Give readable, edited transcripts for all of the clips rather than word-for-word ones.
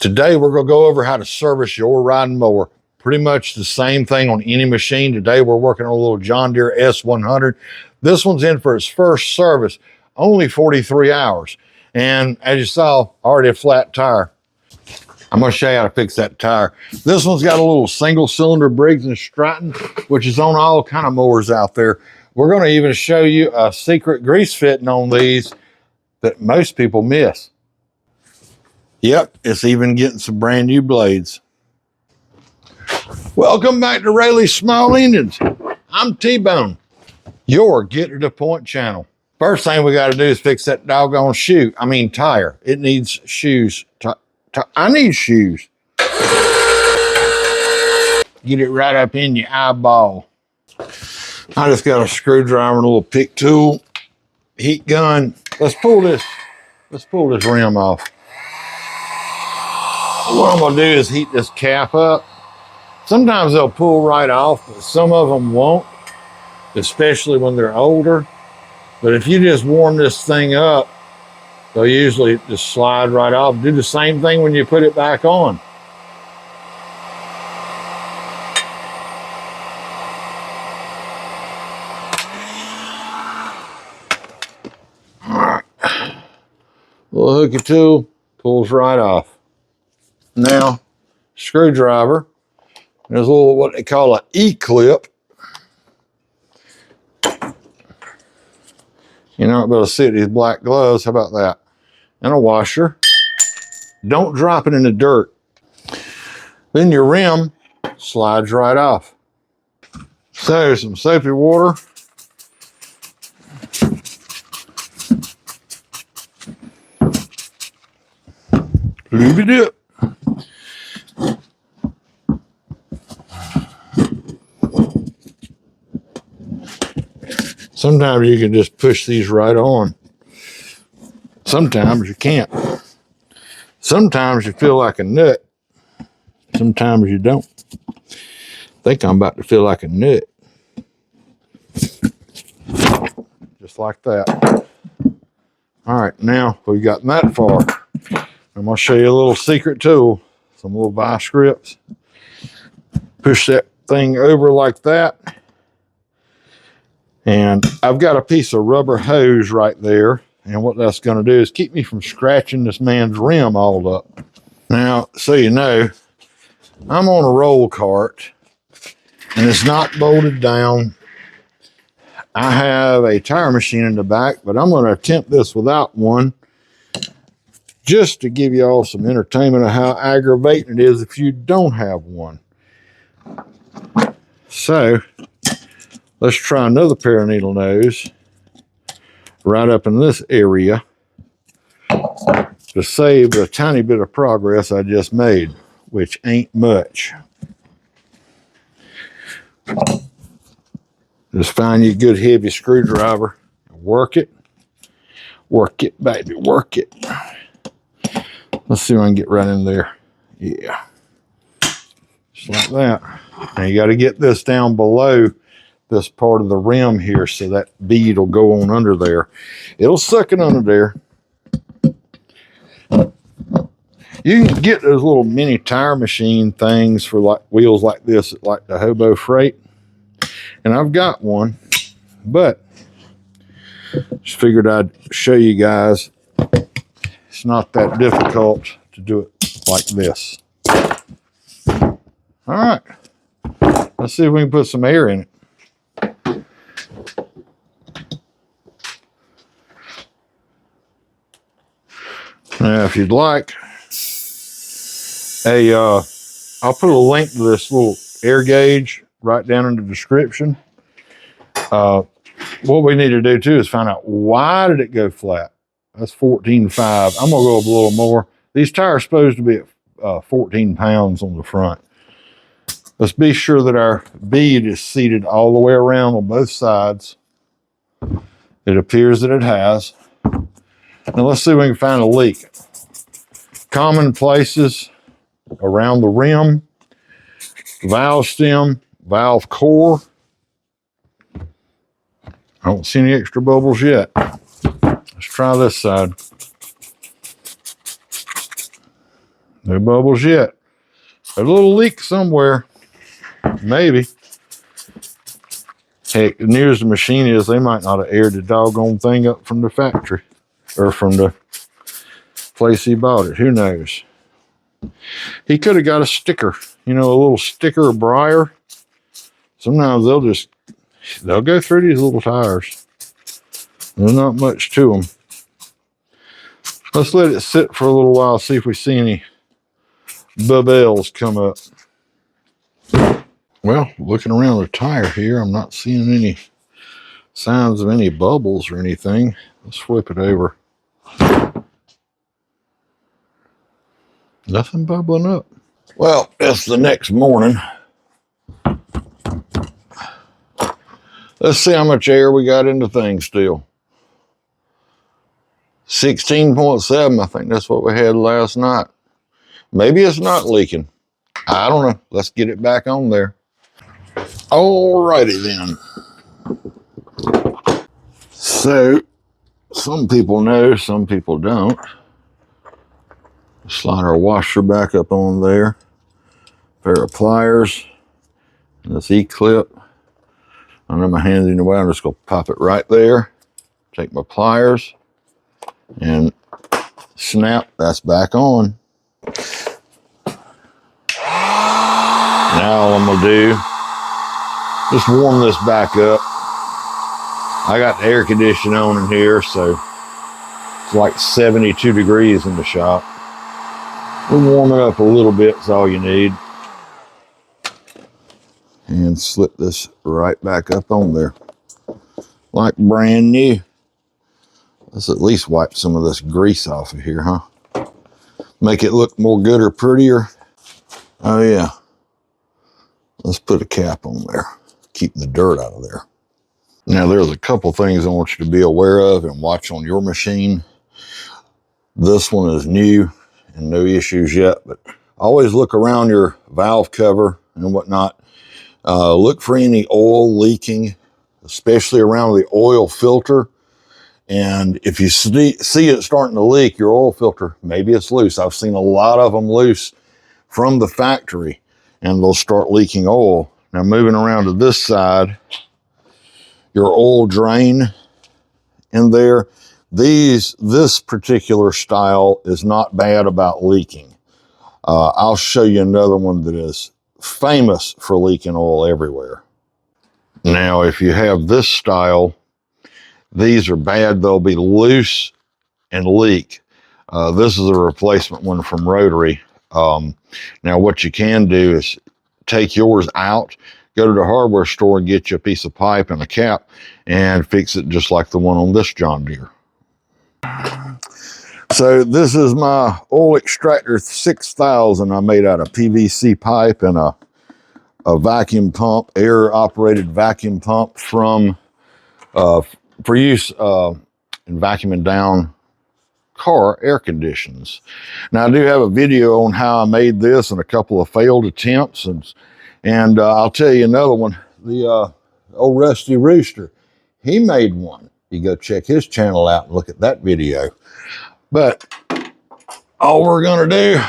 Today we're going to go over how to service your riding mower. Pretty much the same thing on any machine. Today we're working on a little John Deere S100. This one's in for its first service, only 43 hours. And as you saw, already a flat tire. I'm going to show you how to fix that tire. This one's got a little single cylinder Briggs & Stratton, which is on all kind of mowers out there. We're going to even show you a secret grease fitting on these that most people miss. Yep, it's even getting some brand new blades. Welcome back to Rayleigh's Small Engines. I'm T-Bone, your Get to the Point channel. First thing we got to do is fix that doggone tire. It needs shoes. I need shoes. Get it right up in your eyeball. I just got a screwdriver and a little pick tool, heat gun. Let's pull this rim off. What I'm gonna do is heat this cap up. Sometimes they'll pull right off, but some of them won't, especially when they're older. But if you just warm this thing up, they'll usually just slide right off. Do the same thing when you put it back on. All right. Little hooky tool pulls right off. Now, screwdriver. There's a little what they call an E-clip. You're not going to see these black gloves. How about that? And a washer. Don't drop it in the dirt. Then your rim slides right off. So some soapy water. Lube it up. Sometimes you can just push these right on. Sometimes you can't. Sometimes you feel like a nut. Sometimes you don't. I think I'm about to feel like a nut. Just like that. All right, now we've gotten that far. I'm going to show you a little secret tool. Some little vice grips. Push that thing over like that. And I've got a piece of rubber hose right there. And what that's going to do is keep me from scratching this man's rim all up. Now, so you know, I'm on a roll cart and it's not bolted down. I have a tire machine in the back, but I'm going to attempt this without one just to give you all some entertainment of how aggravating it is if you don't have one. So, let's try another pair of needle nose right up in this area to save the tiny bit of progress I just made, which ain't much. Just find you a good heavy screwdriver and work it. Work it, baby, work it. Let's see if I can get right in there. Yeah. Just like that. Now you got to get this down below this part of the rim here so that bead will go on under there. It'll suck it under there. You can get those little mini tire machine things for like wheels like this, like the Hobo Freight. And I've got one, but just figured I'd show you guys. It's not that difficult to do it like this. All right. Let's see if we can put some air in it. Now, if you'd like, I'll put a link to this little air gauge right down in the description. What we need to do too is find out why did it go flat. That's 14.5. I'm gonna go up a little more. These tires are supposed to be at 14 pounds on the front. Let's be sure that our bead is seated all the way around on both sides. It appears that it has. Now let's see if we can find a leak. Common places around the rim, valve stem, valve core. I don't see any extra bubbles yet. Let's try this side. No bubbles yet. A little leak somewhere, maybe. Heck, as near as the machine is, they might not have aired the doggone thing up from the factory or from the place he bought it. Who knows? He could have got a sticker, you know, a little sticker of briar. Sometimes they'll go through these little tires. There's not much to them. Let's let it sit for a little while, see if we see any bubbles come up. Well, looking around the tire here, I'm not seeing any signs of any bubbles or anything. Let's flip it over. Nothing bubbling up. Well, it's the next morning. Let's see how much air we got in the thing still. 16.7, I think that's what we had last night. Maybe it's not leaking. I don't know. Let's get it back on there. Alrighty then. So, some people know, some people don't. Slide our washer back up on there. Pair of pliers. And this E-clip. I know my hand's in the way. I'm just going to pop it right there. Take my pliers. And snap. That's back on. Now all I'm going to do, just warm this back up. I got the air conditioning on in here, so it's like 72 degrees in the shop. We'll warm it up a little bit, is all you need. And slip this right back up on there. Like brand new. Let's at least wipe some of this grease off of here, huh? Make it look more good or prettier. Oh yeah. Let's put a cap on there. Keep the dirt out of there. Now there's a couple things I want you to be aware of and watch on your machine. This one is new and no issues yet, but always look around your valve cover and whatnot. Look for any oil leaking, especially around the oil filter. And if you see it starting to leak, your oil filter, maybe it's loose. I've seen a lot of them loose from the factory and they'll start leaking oil. Now moving around to this side, your oil drain in there, this particular style is not bad about leaking. I'll show you another one that is famous for leaking oil everywhere. Now, if you have this style, these are bad. They'll be loose and leak. This is a replacement one from Rotary. Now, what you can do is take yours out, go to the hardware store and get you a piece of pipe and a cap and fix it just like the one on this John Deere. So this is my oil extractor 6000 I made out of PVC pipe and a vacuum pump, air operated vacuum pump from for use in vacuuming down car air conditions. Now I do have a video on how I made this and a couple of failed attempts, and I'll tell you another one. The old Rusty Rooster, he made one. You go check his channel out and look at that video. But all we're gonna do,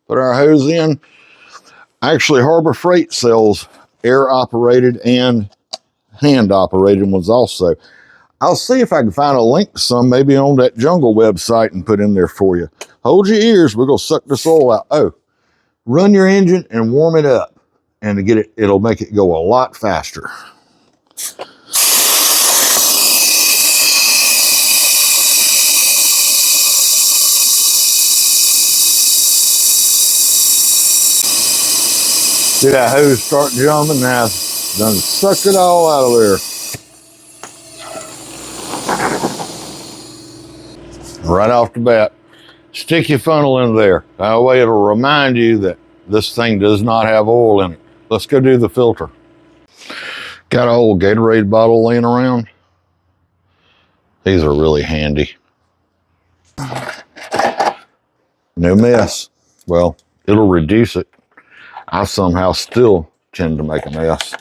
put our hose in. Actually, Harbor Freight sells air operated and hand operated ones also. I'll see if I can find a link to some maybe on that Jungle website and put in there for you. Hold your ears, we're gonna suck this oil out. Oh, run your engine and warm it up, and to get it, it'll make it go a lot faster. See that hose start jumping now? Done sucked it all out of there. Right off the bat. Stick your funnel in there. That way it'll remind you that this thing does not have oil in it. Let's go do the filter. Got an old Gatorade bottle laying around. These are really handy. No mess. Well, it'll reduce it. I somehow still tend to make a mess.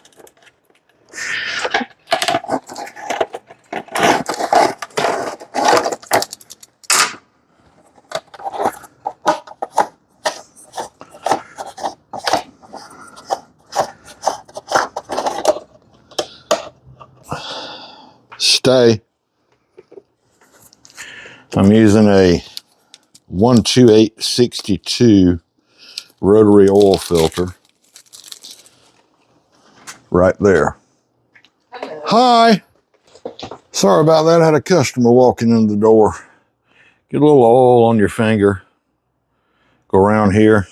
stay. I'm using a 12862 rotary oil filter right there. Hello. Hi. Sorry about that. I had a customer walking in the door. Get a little oil on your finger. Go around here.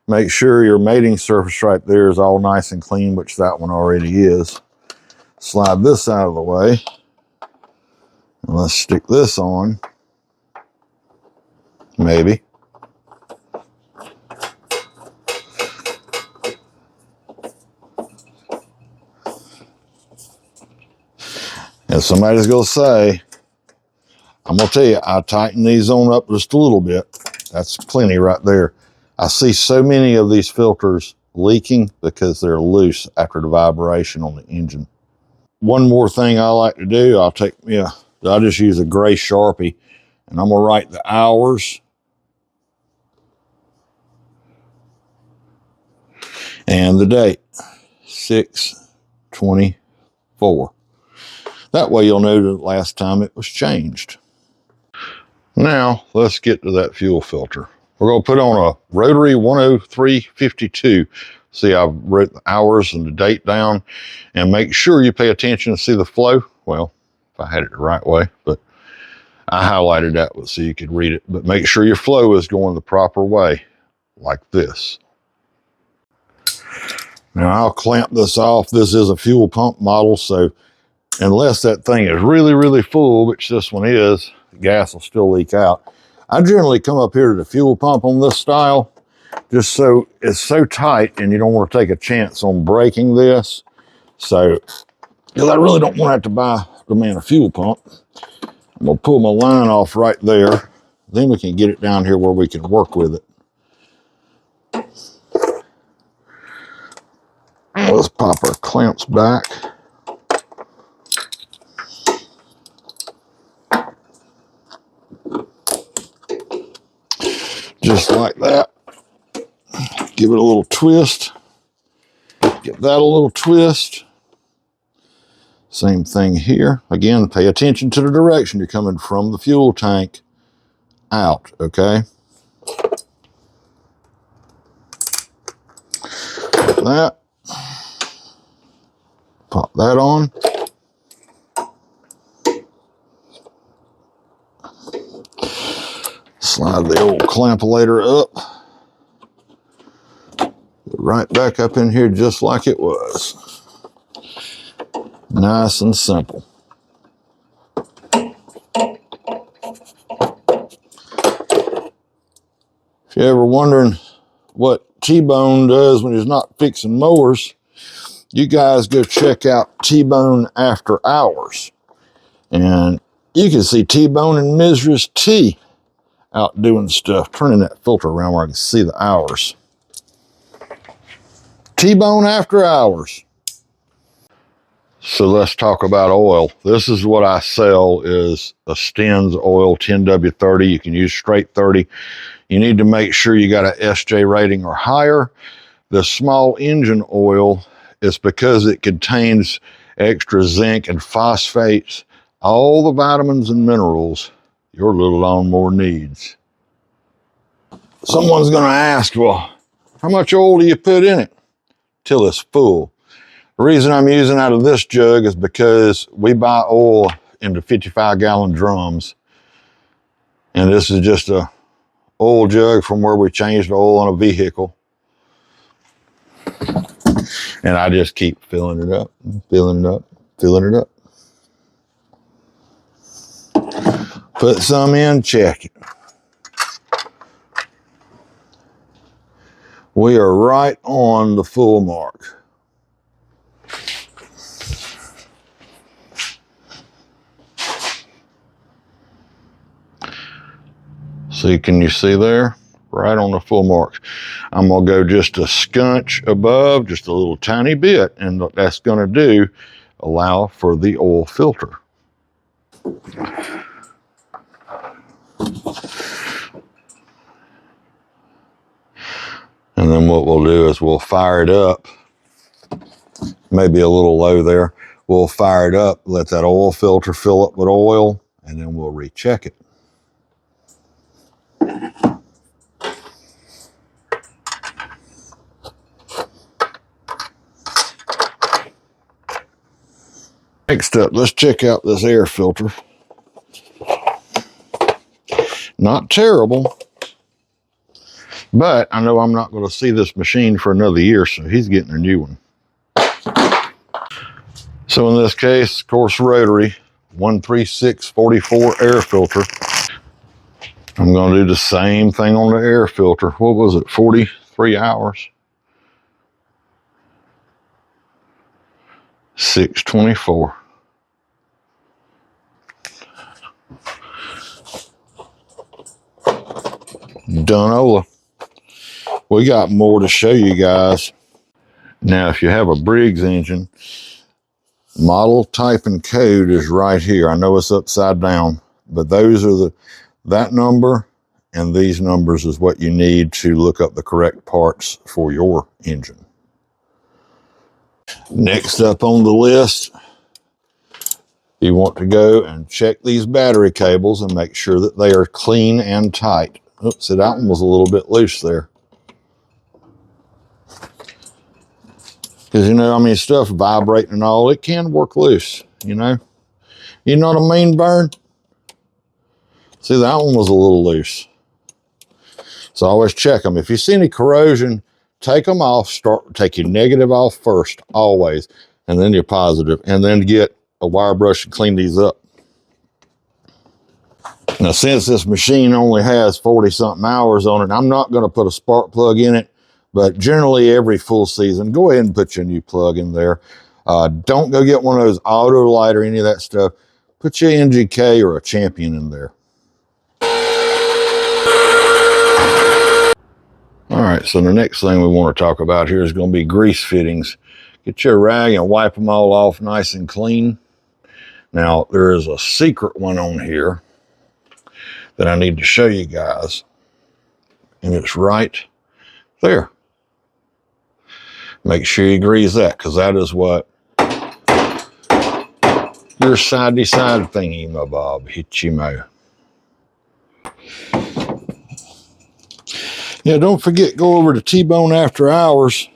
Make sure your mating surface right there is all nice and clean, which that one already is. Slide this out of the way. And let's stick this on. Maybe. And somebody's going to say, I'm going to tell you, I tighten these on up just a little bit. That's plenty right there. I see so many of these filters leaking because they're loose after the vibration on the engine. One more thing I like to do, I just use a gray Sharpie and I'm going to write the hours and the date, 6/24. That way you'll know the last time it was changed. Now, let's get to that fuel filter. We're going to put on a rotary 10352. See, I've wrote the hours and the date down, and make sure you pay attention to see the flow. Well, if I had it the right way, but I highlighted that so you could read it. But make sure your flow is going the proper way, like this. Now, I'll clamp this off. This is a fuel pump model, so unless that thing is really, really full, which this one is, the gas will still leak out. I generally come up here to the fuel pump on this style, just so it's so tight and you don't want to take a chance on breaking this. So, because I really don't want to have to buy the man a fuel pump. I'm going to pull my line off right there. Then we can get it down here where we can work with it. Let's pop our clamps back. Just like that. Give it a little twist. Give that a little twist. Same thing here. Again, pay attention to the direction you're coming from the fuel tank out, okay? Like that. Pop that on. Slide the old clampulator up. Right back up in here just like it was. Nice and simple. If you're ever wondering what T-Bone does when he's not fixing mowers, you guys go check out T-Bone After Hours. And you can see T-Bone and Mrs. T out doing stuff, turning that filter around where I can see the hours. T-Bone After Hours. So let's talk about oil. This is what I sell is a Stens oil 10W30. You can use straight 30. You need to make sure you got an SJ rating or higher. The small engine oil is because it contains extra zinc and phosphates, all the vitamins and minerals your little lawnmower needs. Someone's going to ask, well, how much oil do you put in it? Till it's full. The reason I'm using out of this jug is because we buy oil into 55-gallon drums. And this is just a oil jug from where we changed the oil on a vehicle. And I just keep filling it up, filling it up, filling it up. Put some in, check it. We are right on the full mark. See, can you see there? Right on the full mark. I'm gonna go just a scunch above, just a little tiny bit, and what that's gonna do, allow for the oil filter. And then what we'll do is we'll fire it up, maybe a little low there. We'll fire it up, let that oil filter fill up with oil, and then we'll recheck it. Next up, let's check out this air filter. Not terrible, but I know I'm not going to see this machine for another year, so he's getting a new one. So in this case, of course, rotary, 13644 air filter. I'm going to do the same thing on the air filter. What was it, 43 hours? 624. Done-ola. We got more to show you guys. Now, if you have a Briggs engine, model, type, and code is right here. I know it's upside down, but those are that number and these numbers is what you need to look up the correct parts for your engine. Next up on the list, you want to go and check these battery cables and make sure that they are clean and tight. Oops, so that one was a little bit loose there. Because, you know, I mean, stuff vibrating and all, it can work loose, you know. You know what I mean, Burn? See, that one was a little loose. So always check them. If you see any corrosion, take them off. Take your negative off first, always, and then your positive, and then get a wire brush and clean these up. Now, since this machine only has 40-something hours on it, I'm not going to put a spark plug in it, but generally every full season, go ahead and put your new plug in there. Don't go get one of those auto light or any of that stuff. Put your NGK or a Champion in there. All right, so the next thing we want to talk about here is going to be grease fittings. Get your rag and wipe them all off nice and clean. Now, there is a secret one on here that I need to show you guys, and it's right there. Make sure you grease that, because that is what your side-to-side thingy, my bob, hit you, mo. Yeah, don't forget, go over to T-Bone After Hours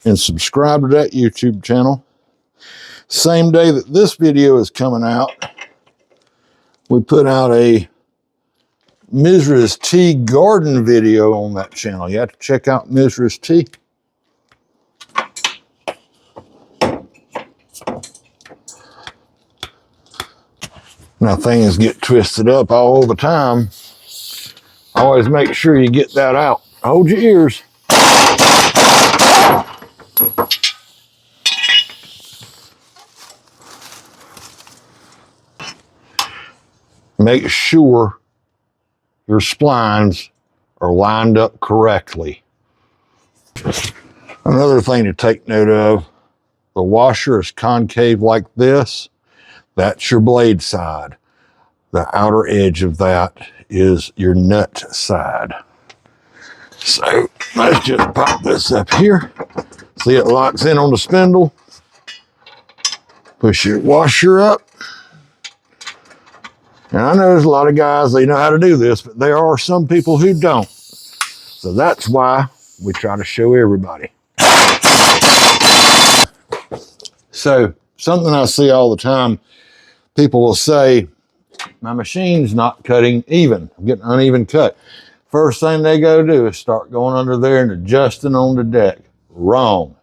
and subscribe to that YouTube channel. Same day that this video is coming out, we put out a Mrs. T garden video on that channel. You have to check out Mrs. T. Now, things get twisted up all the time. Always make sure you get that out. Hold your ears. Make sure your splines are lined up correctly. Another thing to take note of, the washer is concave like this. That's your blade side. The outer edge of that is your nut side. So let's just pop this up here. See, it locks in on the spindle. Push your washer up. And I know there's a lot of guys, they know how to do this, but there are some people who don't. So that's why we try to show everybody. So something I see all the time, people will say, my machine's not cutting even. I'm getting uneven cut. First thing they go do is start going under there and adjusting on the deck. Wrong.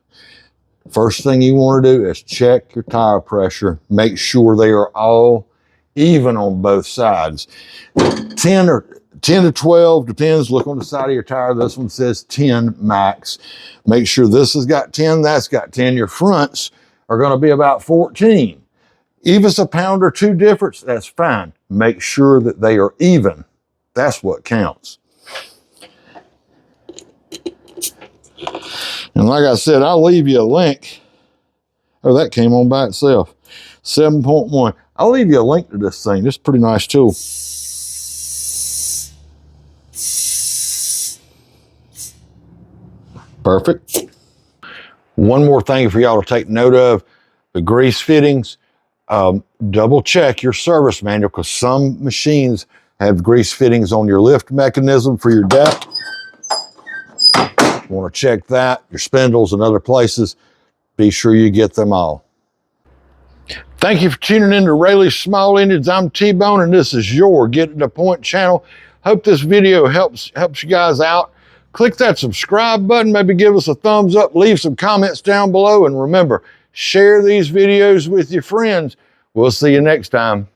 First thing you want to do is check your tire pressure. Make sure they are all even on both sides. 10 to 12, depends. Look on the side of your tire. This one says 10 max. Make sure this has got 10, that's got 10. Your fronts are going to be about 14. If it's a pound or two difference, that's fine. Make sure that they are even. That's what counts. And like I said, I'll leave you a link. Oh, that came on by itself. 7.1. I'll leave you a link to this thing. This is a pretty nice tool. Perfect. One more thing for y'all to take note of. the grease fittings. Double check your service manual because some machines have grease fittings on your lift mechanism for your deck. You want to check that, your spindles and other places. Be sure you get them all. Thank you for tuning in to Rayleigh's Small Engines. I'm T-Bone and this is your Get to the Point channel. Hope this video helps you guys out. Click that subscribe button, maybe give us a thumbs up, leave some comments down below, and remember, share these videos with your friends. We'll see you next time.